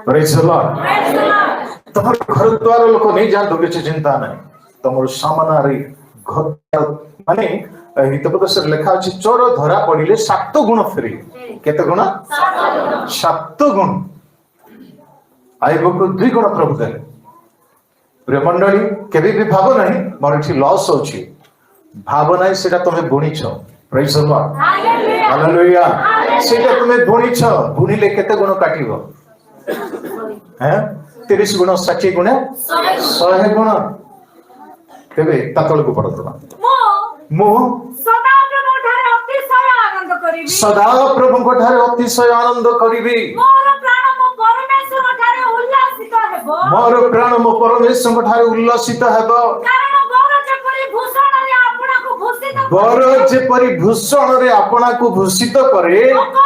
Praise the Lord. तमर घर द्वार लोक नहीं जानतो किसी चिंता नहीं। तमर सामनारी घर माने हितपदे लेखा अछि चोर धरा पड़िले 7 गुण फेरी। केते गुण? 7 गुण। आइबो को 2 गुण प्रभु देले। प्रिय मंडली केबे भी भाव नहीं मोर एठी लॉस होछि। भाव नहीं सेटा तमे बुणी छ। Praise the Lord. हालेलुया। सेटा तमे बुणी छ। बुणीले केते गुण काटिबो? हैं 30 गुण 60 गुण 100 गुण। केबे तातल को पड़तबा मो सदा प्रभु ठारे अतिशय आनंद करिबी। सदा प्रभु को ठारे अतिशय आनंद करिबी। मोर प्राण मो परमेश्वर ठारे उल्लासित हेबो। मोर प्राण मो परमेश्वर ठारे उल्लासित हेबो। कारण बर जेपरि भूषण रे आपना को भूषित बर जेपरि भूषण रे आपना को भूषित करे। लोक